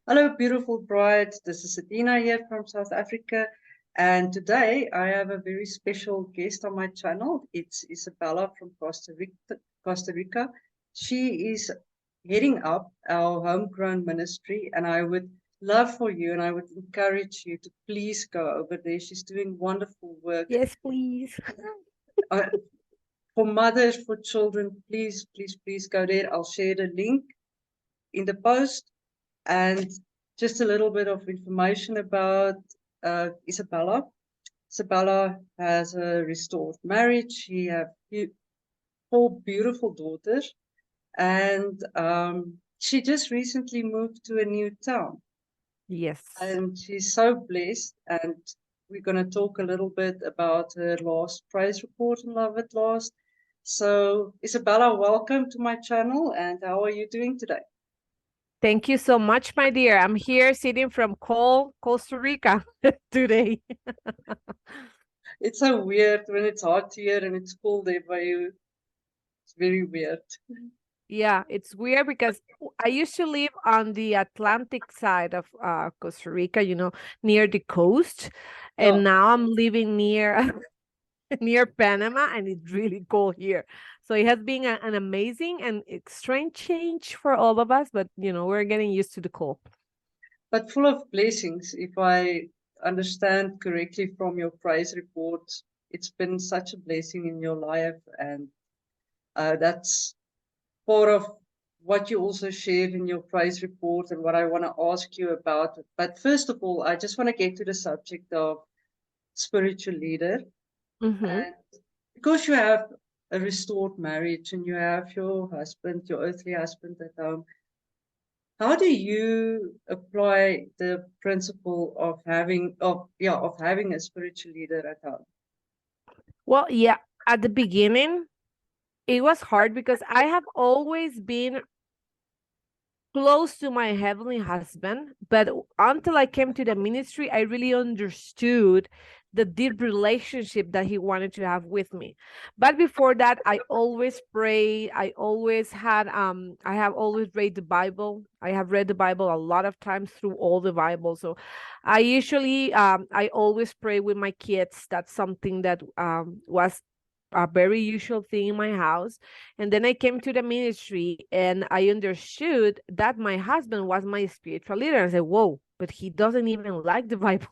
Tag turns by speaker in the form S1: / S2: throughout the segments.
S1: Hello, beautiful bride. This is Adina here from South Africa. And today I have a very special guest on my channel. It's Isabella from Costa Rica. Costa Rica. She is heading up our homegrown ministry, and I would love for you and I would encourage you to please go over there. She's doing wonderful work
S2: Yes, please.
S1: uh, for mothers, for children. Please, please, please go there. I'll share the link in the post. And just a little bit of information about Isabella. Isabella has a restored marriage. She has four beautiful daughters, and she just recently moved to a new town.
S2: Yes.
S1: And she's so blessed. And we're going to talk a little bit about her last praise report in Love at Last. So, Isabella, welcome to my channel. And how are you doing today?
S2: Thank you so much, my dear. I'm here sitting from cold Costa Rica today.
S1: It's so weird when it's hot here and it's cold there by you. It's very weird.
S2: Yeah, it's weird because I used to live on the Atlantic side of Costa Rica, near the coast.
S1: Yeah,
S2: And now I'm living near near Panama, and it's really cold here. So it has been an amazing and strange change for all of us, but we're getting used to the cold.
S1: but full of blessings. If I understand correctly from your praise report, it's been such a blessing in your life, and that's part of what you also shared in your praise report and what I want to ask you about. But first of all, I just want to get to the subject of spiritual leader.
S2: Mm-hmm.
S1: And because you have a restored marriage and you have your husband, your earthly husband at home, how do you apply the principle of having a spiritual leader at home?
S2: Well, yeah, at the beginning, it was hard because I have always been close to my heavenly husband, but until I came to the ministry, I really understood the deep relationship that he wanted to have with me. But before that, I always prayed. I have always read the Bible. I have read the Bible a lot of times through all the Bible. So I always pray with my kids. That's something that was a very usual thing in my house. And then I came to the ministry and I understood that my husband was my spiritual leader. I said, whoa, but he doesn't even like the Bible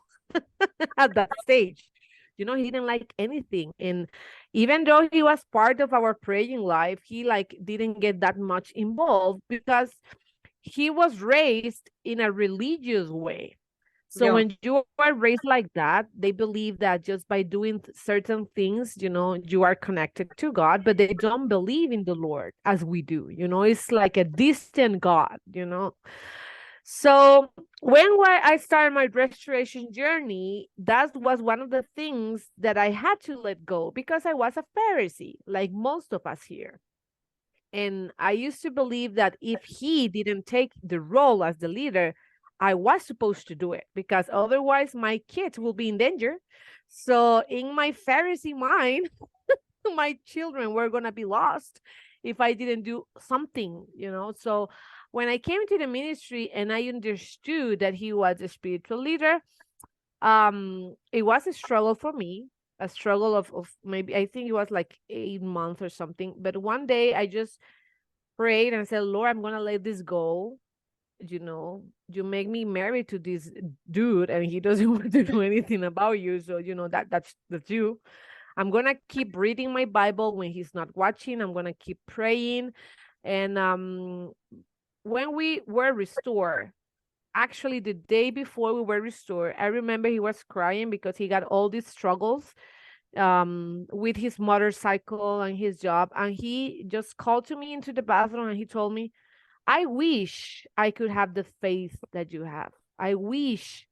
S2: at that stage. He didn't like anything. And even though he was part of our praying life, he like didn't get that much involved because he was raised in a religious way. So
S1: Yeah,
S2: when you are raised like that, they believe that just by doing certain things, you are connected to God, but they don't believe in the Lord as we do. It's like a distant God. So I started my restoration journey, that was one of the things that I had to let go because I was a Pharisee, like most of us here. And I used to believe that if he didn't take the role as the leader, I was supposed to do it because otherwise my kids will be in danger. So, in my Pharisee mind, my children were going to be lost if I didn't do something. So, when I came to the ministry and I understood that he was a spiritual leader, it was a struggle for me, a struggle of maybe, I think it was like 8 months or something. But one day I just prayed and said, Lord, I'm gonna let this go. You make me married to this dude and he doesn't want to do anything about you. So that's you. I'm gonna keep reading my Bible when he's not watching. I'm gonna keep praying. And when we were restored, actually the day before we were restored, I remember he was crying because he got all these struggles with his motorcycle and his job. And he just called to me into the bathroom and he told me, I wish I could have the faith that you have. I wish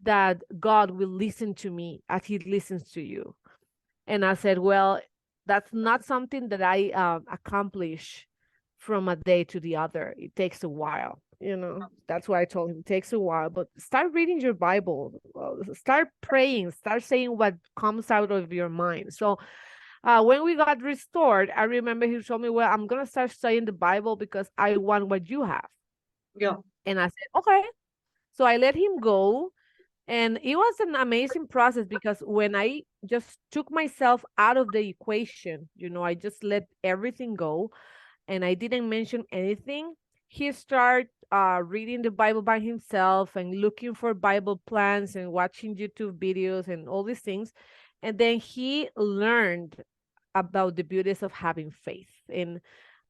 S2: that God will listen to me as he listens to you. And I said, well, that's not something that I accomplish from a day to the other. It takes a while. That's why I told him it takes a while, but start reading your Bible, start praying, start saying what comes out of your mind. So when we got restored, I remember he told me, well, I'm going to start studying the Bible because I want what you have.
S1: yeah,
S2: And I said, okay. So I let him go. And it was an amazing process because when I just took myself out of the equation, I just let everything go and I didn't mention anything, he started reading the Bible by himself and looking for Bible plans and watching YouTube videos and all these things. And then he learned about the beauties of having faith. And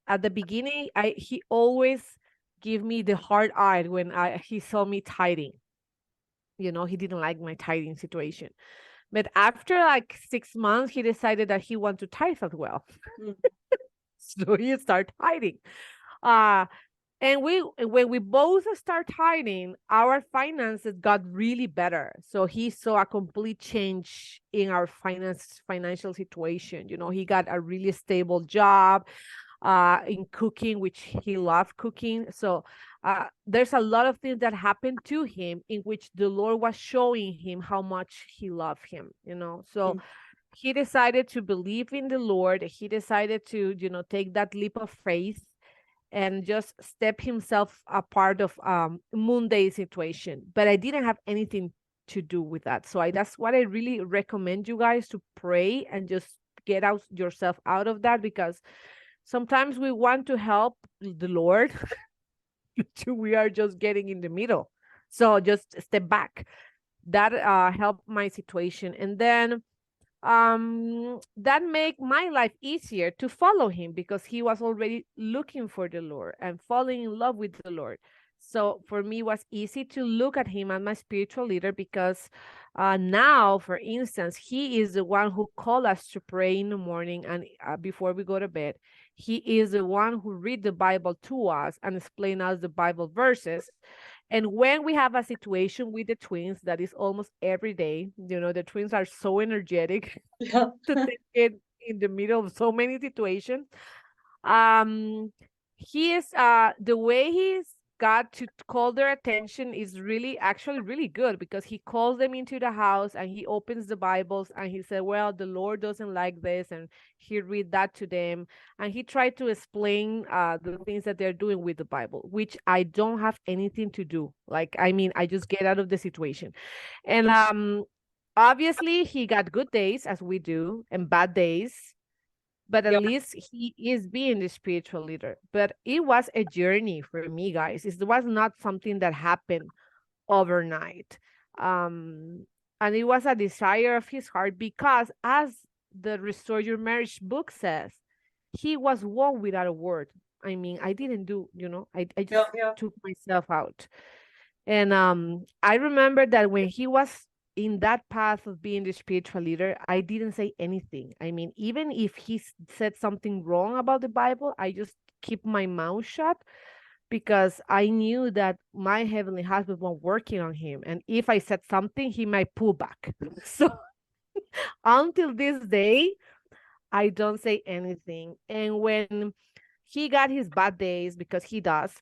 S2: at the beginning, he always gave me the hard eye when he saw me tithing. He didn't like my tithing situation. But after like 6 months, he decided that he wanted to tithe as well.
S1: Mm.
S2: So he started tithing. Uh, and when we both start tithing, our finances got really better. So he saw a complete change in our financial situation. He got a really stable job in cooking, which he loved cooking. So there's a lot of things that happened to him in which the Lord was showing him how much he loved him. So
S1: Mm.
S2: he decided to believe in the Lord. He decided to, take that leap of faith and just step himself a part of Monday situation. But I didn't have anything to do with that. So that's what I really recommend you guys to pray and just get out yourself out of that, because sometimes we want to help the Lord, we are just getting in the middle. So just step back. That helped my situation. And then that make my life easier to follow him because he was already looking for the Lord and falling in love with the Lord. So for me, it was easy to look at him as my spiritual leader because now, for instance, he is the one who called us to pray in the morning and before we go to bed. He is the one who read the Bible to us and explain us the Bible verses. And when we have a situation with the twins that is almost every day, the twins are so energetic
S1: Yeah.
S2: to take it in the middle of so many situations. Um, he is the way he's got to call their attention is really actually really good because he calls them into the house and he opens the Bibles and he said, well, the Lord doesn't like this, and he read that to them and he tried to explain the things that they're doing with the Bible, which I don't have anything to do. Like, I mean, I just get out of the situation. And obviously he got good days as we do and bad days, but at
S1: Yeah.
S2: least he is being the spiritual leader. But it was a journey for me, guys. It was not something that happened overnight. And it was a desire of his heart because, as the Restore Your Marriage book says, he was one without a word. I mean, I didn't do, I
S1: Yeah.
S2: just
S1: Yeah.
S2: took myself out. And I remember that when he was in that path of being the spiritual leader, I didn't say anything. I mean, even if he said something wrong about the Bible, I just keep my mouth shut because I knew that my heavenly husband was working on him. And if I said something, he might pull back. So until this day, I don't say anything. And when he got his bad days, because he does,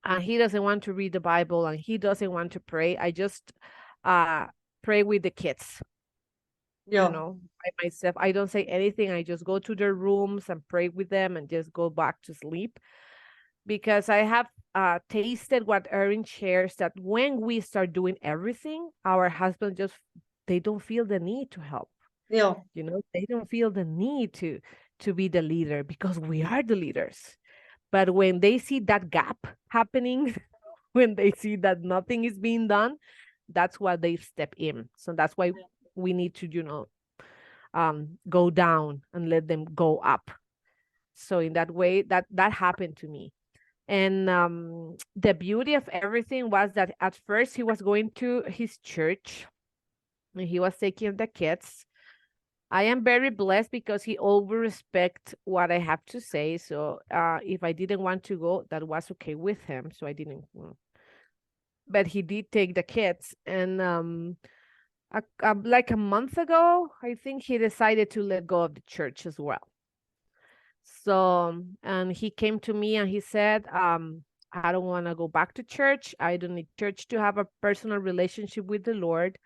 S2: and he doesn't want to read the Bible and he doesn't want to pray, I just uh pray with the kids,
S1: Yeah.
S2: by myself. I don't say anything. I just go to their rooms and pray with them and just go back to sleep. Because I have tasted what Erin shares, that when we start doing everything, our husband just, they don't feel the need to help.
S1: Yeah.
S2: They don't feel the need to be the leader because we are the leaders. But when they see that gap happening, when they see that nothing is being done, that's why they step in. So that's why we need to, go down and let them go up. So in that way, that happened to me. And the beauty of everything was that at first he was going to his church and he was taking the kids. I am very blessed because he always respect what I have to say. So if I didn't want to go, that was okay with him. So I didn't. But he did take the kids, and like a month ago, I think he decided to let go of the church as well. So, and he came to me and he said, I don't want to go back to church. I don't need church to have a personal relationship with the Lord.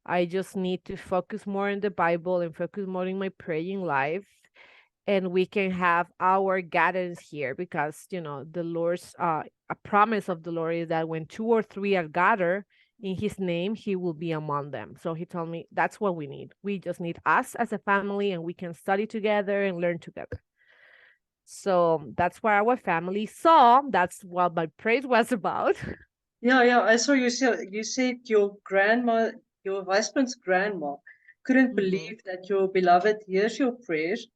S2: I just need to focus more on the Bible and focus more in my praying life. and we can have our gatherings here, because the Lord's a promise of the Lord is that when 2 or 3 are gathered in his name, he will be among them. So he told me that's what we need. We just need us as a family, and we can study together and learn together. So that's what our family saw. That's what my praise was about.
S1: Yeah, I saw you said your grandma, your husband's grandma, couldn't
S2: Mhm.
S1: believe that your beloved hears your prayers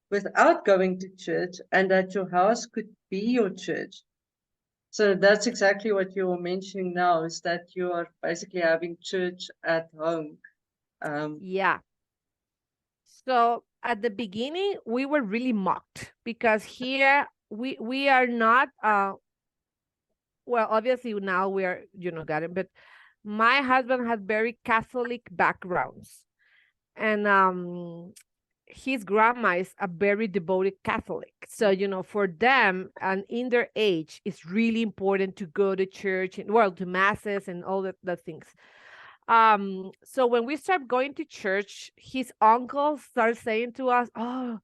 S1: without going to church and that your house could be your church. So that's exactly what you're mentioning now, is that you are basically having church at home. Um,
S2: Yeah. So at the beginning, we were really mocked, because here we are not well, obviously now we are, got it, but my husband has very Catholic backgrounds, and his grandma is a very devoted Catholic. So, for them and in their age, it's really important to go to church and, well, to masses and all the things. So when we start going to church, his uncle starts saying to us, "Oh,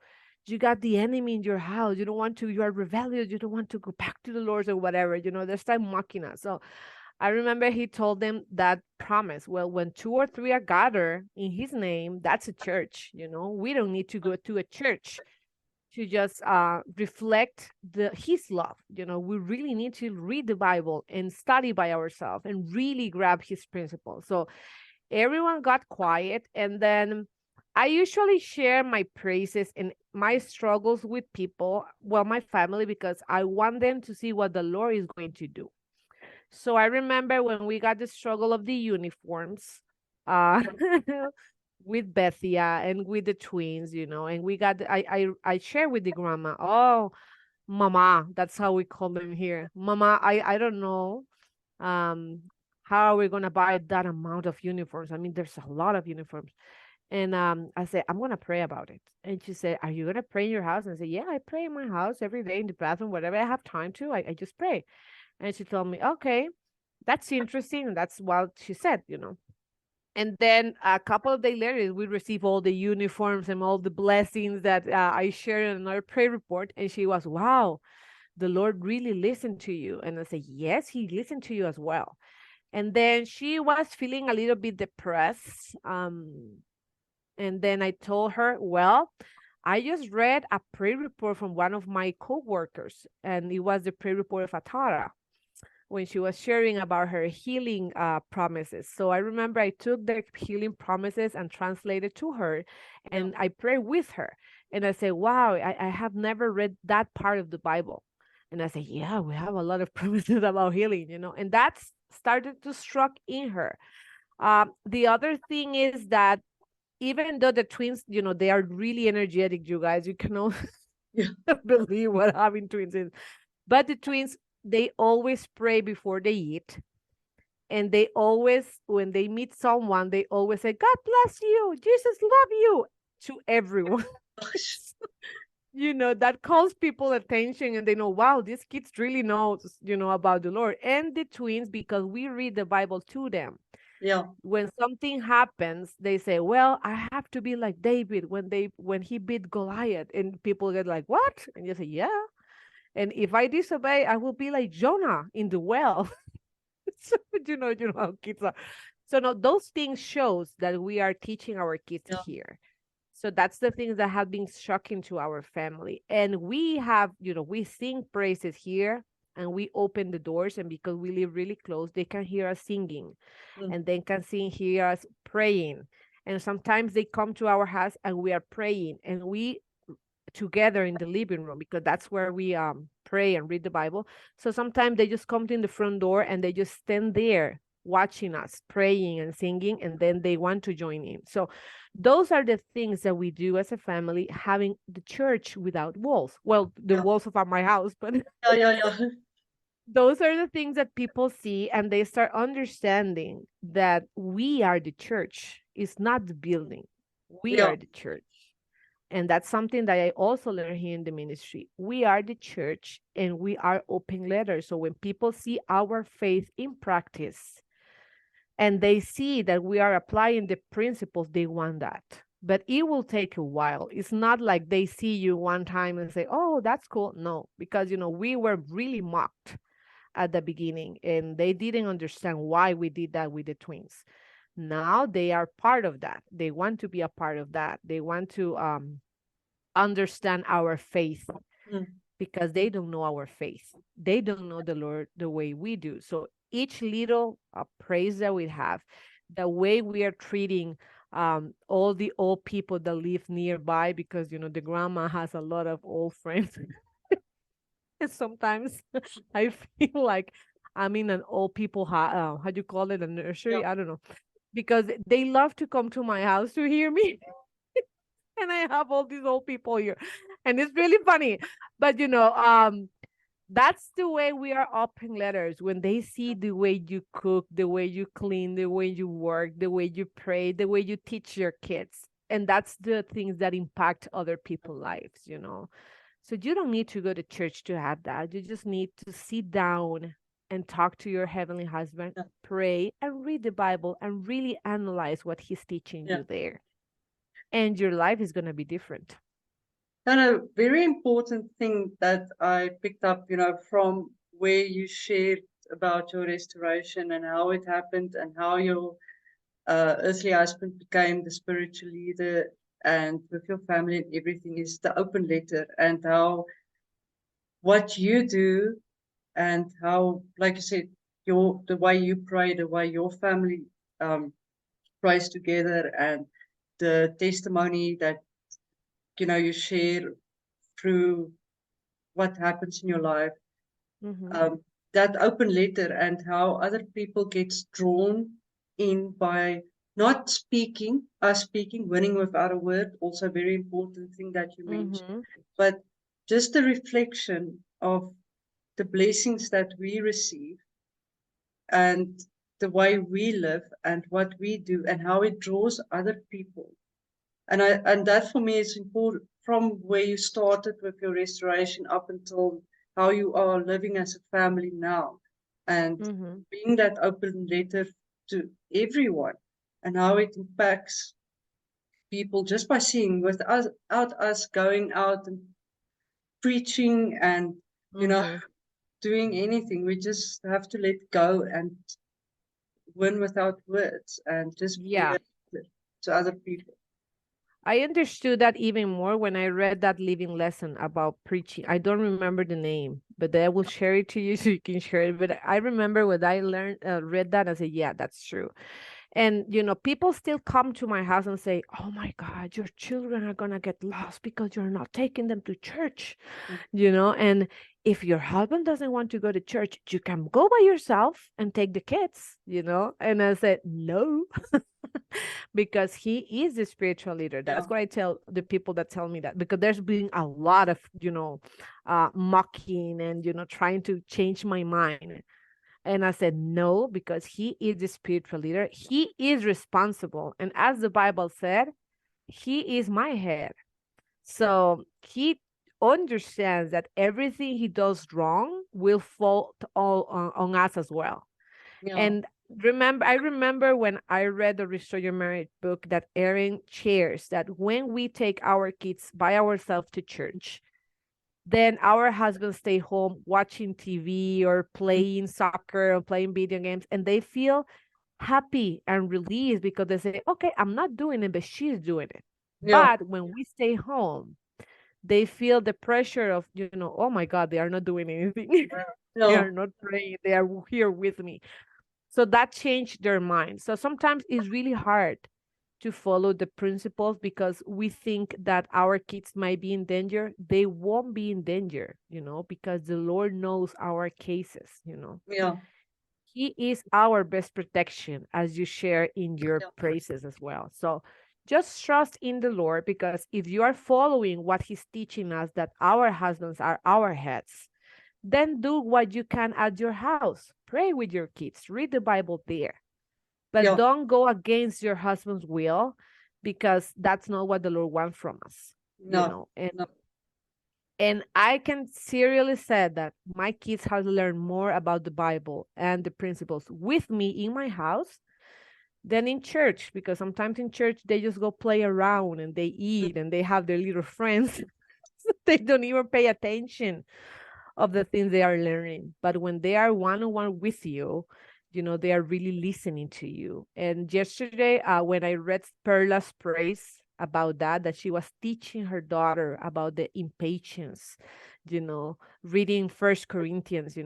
S2: you got the enemy in your house. You don't want to, you are rebellious, you don't want to go back to the Lord or whatever." They start mocking us. So I remember he told them that promise. Well, when 2 or 3 are gathered in his name, that's a church. We don't need to go to a church to just reflect his love. We really need to read the Bible and study by ourselves and really grab his principles. So everyone got quiet, and then I usually share my praises and my struggles with people, well, my family, because I want them to see what the Lord is going to do. So I remember when we got the struggle of the uniforms, uh, with Bethia and with the twins, and we got I share with the grandma. Oh, mama, that's how we call them here. Mama, I don't know, um how are we gonna buy that amount of uniforms? I mean, there's a lot of uniforms. And I said, I'm gonna pray about it. And she said, are you gonna pray in your house? And I said, yeah, I pray in my house every day in the bathroom, whatever I have time to. I just pray. And she told me, okay, that's interesting. And that's what she said. And then a couple of days later, we received all the uniforms and all the blessings that I shared in our prayer report. And she was, wow, the Lord really listened to you. And I said, yes, he listened to you as well. And then she was feeling a little bit depressed. And then I told her, well, I just read a prayer report from one of my coworkers, and it was the prayer report of Atara when she was sharing about her healing promises. So I remember I took the healing promises and translated to her,
S1: yeah,
S2: and I prayed with her. And I said, wow, I have never read that part of the Bible. And I said, yeah, we have a lot of promises about healing, and that's started to struck in her. The other thing is that even though the twins, they are really energetic, you guys, you cannot
S1: yeah.
S2: believe what having twins is. But the twins, they always pray before they eat. And they always, when they meet someone, they always say, God bless you, Jesus love you, to everyone. That calls people attention, and they know, wow, these kids really know about the Lord. And the twins, because we read the Bible to them,
S1: Yeah,
S2: when something happens, they say, well, I have to be like David when he beat Goliath. And people get like, what? And you say, yeah. And if I disobey, I will be like Jonah in the well. So you know how kids are. So no, those things shows that we are teaching our kids
S1: yeah,
S2: here. So that's the things that have been shocking to our family. And we have, we sing praises here, and we open the doors, and because we live really close, they can hear us singing,
S1: mm,
S2: and they can hear us praying. And sometimes they come to our house and we are praying, and we together in the living room, because that's where we pray and read the Bible. So sometimes they just come in the front door and they just stand there watching us praying and singing, and then they want to join in. So those are the things that we do as a family, having the church without walls. Well, the
S1: yeah,
S2: walls of my house, but
S1: yeah.
S2: those are the things that people see, and they start understanding that we are the church. It's not the building. We
S1: Yeah,
S2: are the church. And that's something that I also learned here in the ministry. We are the church, and we are open letters. So when people see our faith in practice and they see that we are applying the principles, they want that. but it will take a while. It's not like they see you one time and say, oh, that's cool. No, because, we were really mocked at the beginning and they didn't understand why we did that with the twins. Now they are part of that. They want to be a part of that. They want to understand our faith
S1: Mm.
S2: because they don't know our faith. They don't know the Lord the way we do. So each little praise that we have, the way we are treating all the old people that live nearby, because the grandma has a lot of old friends. And sometimes I feel like I'm in an old people how do you call it, a
S1: Yeah.
S2: nursery? I don't know, because they love to come to my house to hear me. And I have all these old people here, and it's really funny. But that's the way we are open letters. When they see the way you cook, the way you clean, the way you work, the way you pray, the way you teach your kids. And that's the things that impact other people's lives. So you don't need to go to church to have that. You just need to sit down and talk to your heavenly husband,
S1: Yeah.
S2: pray and read the Bible and really analyze what he's teaching
S1: Yeah.
S2: you there. And your life is going to be different.
S1: And a very important thing that I picked up, from where you shared about your restoration and how it happened and how your earthly husband became the spiritual leader and with your family and everything, is the open letter, and how what you do and how, like you said, the way you pray, the way your family prays together, and the testimony that you share through what happens in your life,
S2: Mm-hmm.
S1: that open letter, and how other people gets drawn in by not speaking, us speaking, winning without a word, also a very important thing that you mentioned,
S2: Mm-hmm.
S1: but just the reflection of the blessings that we receive and the way we live and what we do and how it draws other people. And that for me is important, from where you started with your restoration up until how you are living as a family now, and
S2: Mm-hmm.
S1: being that open letter to everyone, and how it impacts people just by seeing, without us going out and preaching and
S2: Mm-hmm.
S1: doing anything. We just have to let go and win without words and just be
S2: Yeah.
S1: a leader to other people.
S2: I understood that even more when I read that living lesson about preaching. I don't remember the name, but I will share it to you so you can share it. But I remember when I read that, I said, yeah, that's true. And, people still come to my house and say, oh my God, your children are going to get lost because you're not taking them to church, and if your husband doesn't want to go to church, you can go by yourself and take the kids. And I said, no, because he is the spiritual leader.
S1: Yeah,
S2: That's what I tell the people that tell me that, because there's been a lot of, mocking and, trying to change my mind. And I said, no, because he is the spiritual leader. He is responsible. And as the Bible said, he is my head. So he understands that everything he does wrong will fall all on us as well.
S1: yeah,
S2: And I remember when I read the Restore Your Marriage book that Erin shares that when we take our kids by ourselves to church, then our husbands stay home watching TV or playing soccer or playing video games, and they feel happy and released because they say, okay, I'm not doing it, but she's doing it.
S1: yeah,
S2: But when we stay home, they feel the pressure of, oh my God, they are not doing anything. They
S1: yeah,
S2: are not praying. They are here with me. So that changed their mind. So sometimes it's really hard to follow the principles because we think that our kids might be in danger. They won't be in danger, because the Lord knows our cases.
S1: yeah,
S2: He is our best protection, as you share in your
S1: yeah,
S2: praises as well. So just trust in the Lord, because if you are following what He's teaching us, that our husbands are our heads, then do what you can at your house. Pray with your kids, read the Bible there, but
S1: yeah.
S2: don't go against your husband's will, because that's not what the Lord wants from us,
S1: No,
S2: And
S1: no,
S2: I can seriously say that my kids have learned more about the Bible and the principles with me in my house than in church, because sometimes in church they just go play around and they eat and they have their little friends. They don't even pay attention of the things they are learning. But when they are one-on-one with you, they are really listening to you. And yesterday, when I read Perla's praise about that she was teaching her daughter about the impatience, reading First Corinthians,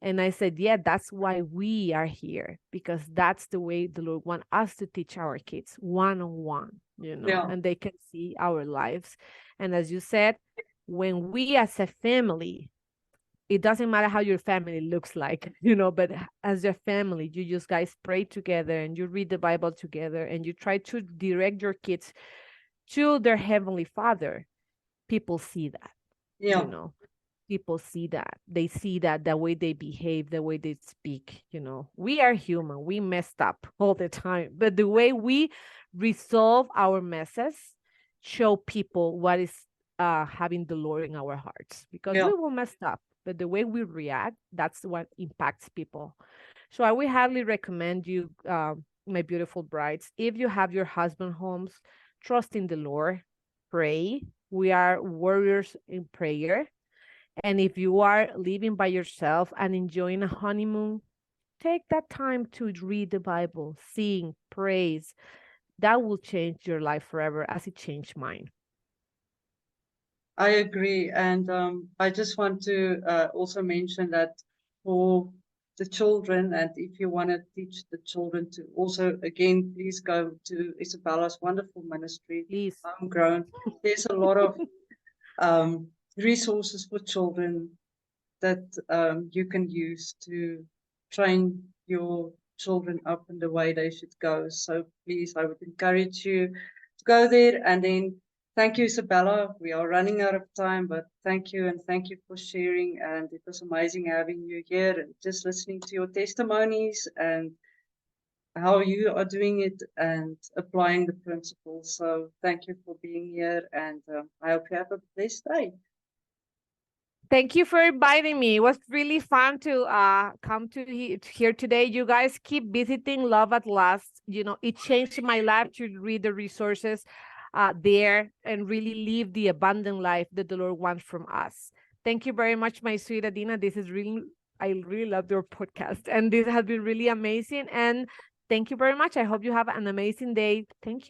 S2: and I said, yeah, that's why we are here, because that's the way the Lord wants us to teach our kids one-on-one,
S1: Yeah.
S2: and they can see our lives. And as you said, when we as a family, it doesn't matter how your family looks like, but as a family, you just guys pray together and you read the Bible together and you try to direct your kids to their Heavenly Father. People see that,
S1: Yeah.
S2: People see that. They see that the way they behave, the way they speak, we are human. We messed up all the time. But the way we resolve our messes show people what is having the Lord in our hearts, because
S1: Yeah.
S2: we will mess up. But the way we react, that's what impacts people. So I would highly recommend you, my beautiful brides, if you have your husband homes, trust in the Lord, pray. We are warriors in prayer. And if you are living by yourself and enjoying a honeymoon, take that time to read the Bible, sing, praise. That will change your life forever, as it changed mine.
S1: I agree. And I just want to also mention that for the children, and if you want to teach the children to also, again, please go to Isabella's wonderful ministry,
S2: Please.
S1: Homegrown. There's a lot of resources for children that you can use to train your children up in the way they should go. So please, I would encourage you to go there. And then thank you, Isabella. We are running out of time, but thank you, and thank you for sharing. And it was amazing having you here and just listening to your testimonies and how you are doing it and applying the principles. So thank you for being here, and I hope you have a blessed day.
S2: Thank you for inviting me. It was really fun to come to here today. You guys keep visiting Love at Last. It changed my life to read the resources there and really live the abundant life that the Lord wants from us. Thank you very much, my sweet Adina. I really love your podcast, and this has been really amazing. And thank you very much. I hope you have an amazing day. Thank you.